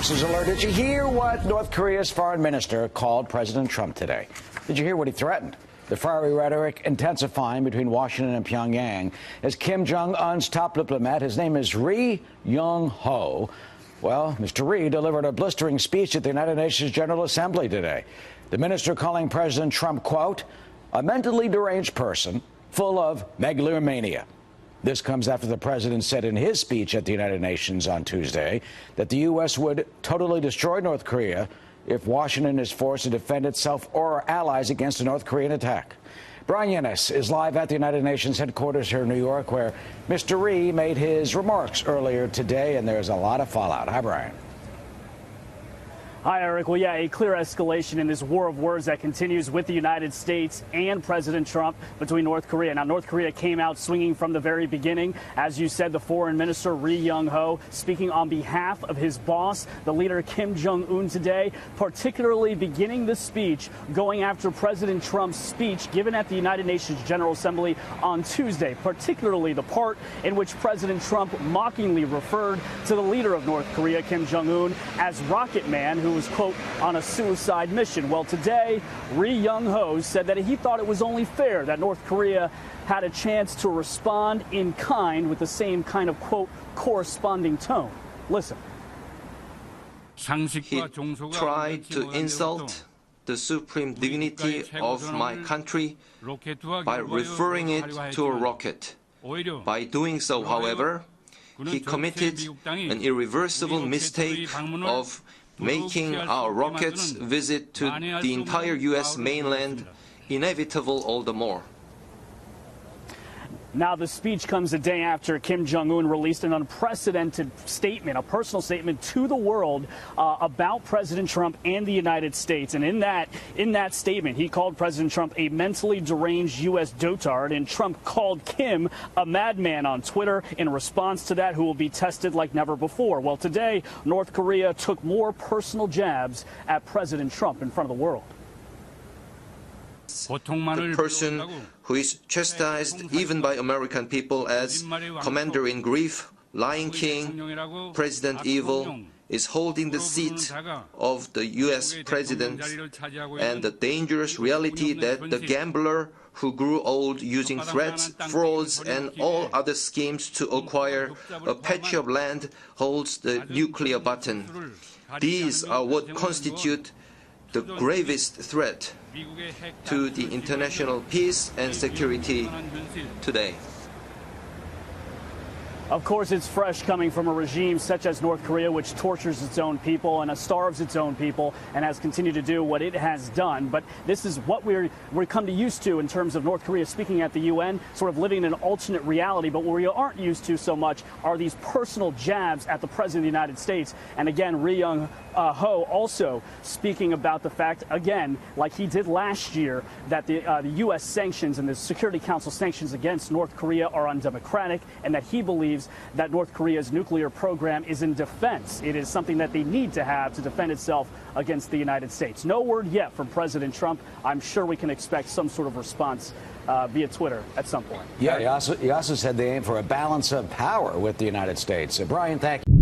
Hostage alert. Did you hear what North Korea's foreign minister called President Trump today? Did you hear what he threatened? The fiery rhetoric intensifying between Washington and Pyongyang as Kim Jong-un's top diplomat, his name is Ri Yong Ho. Well, Mr. Ri delivered a blistering speech at the United Nations General Assembly today. The minister calling President Trump, quote, a mentally deranged person full of megalomania. This comes after the president said in his speech at the United Nations on Tuesday that the U.S. would totally destroy North Korea if Washington is forced to defend itself or allies against a North Korean attack. Brian Yennis is live at the United Nations headquarters here in New York, where Mr. Ri made his remarks earlier today, and there's a lot of fallout. Hi, Brian. Hi, Eric. Well, yeah, a clear escalation in this war of words that continues with the United States and President Trump between North Korea. Now, North Korea came out swinging from the very beginning. As you said, the foreign minister, Ri Yong Ho, speaking on behalf of his boss, the leader Kim Jong-un today, particularly beginning the speech going after President Trump's speech given at the United Nations General Assembly on Tuesday, particularly the part in which President Trump mockingly referred to the leader of North Korea, Kim Jong-un, as Rocket Man, who was, quote, on a suicide mission. Well, today, Ri Yong Ho said that he thought it was only fair that North Korea had a chance to respond in kind with the same kind of, quote, corresponding tone. Listen. He tried to insult the supreme dignity of my country by referring it to a rocket. By doing so, however, he committed an irreversible mistake of making our rocket's visit to the entire U.S. mainland inevitable all the more. Now, the speech comes a day after Kim Jong-un released an unprecedented statement, a personal statement to the world about President Trump and the United States. And in that statement, he called President Trump a mentally deranged U.S. dotard, and Trump called Kim a madman on Twitter in response to that, who will be tested like never before. Well, today, North Korea took more personal jabs at President Trump in front of the world. The person who is chastised even by American people as Commander-in-Chief, Lion King, President Evil, is holding the seat of the U.S. president, and the dangerous reality that the gambler who grew old using threats, frauds, and all other schemes to acquire a patch of land holds the nuclear button. These are what constitute the gravest threat to the international peace and security today. Of course, it's fresh coming from a regime such as North Korea, which tortures its own people and starves its own people and has continued to do what it has done. But this is what we're come to used to in terms of North Korea speaking at the UN, sort of living in an alternate reality. But what we aren't used to so much are these personal jabs at the President of the United States. And again, Ri Yong Ho also speaking about the fact, again, like he did last year, that the U.S. sanctions and the Security Council sanctions against North Korea are undemocratic, and that he believes that North Korea's nuclear program is in defense. It is something that they need to have to defend itself against the United States. No word yet from President Trump. I'm sure we can expect some sort of response via Twitter at some point. Yeah, he also said they aim for a balance of power with the United States. Brian, thank you.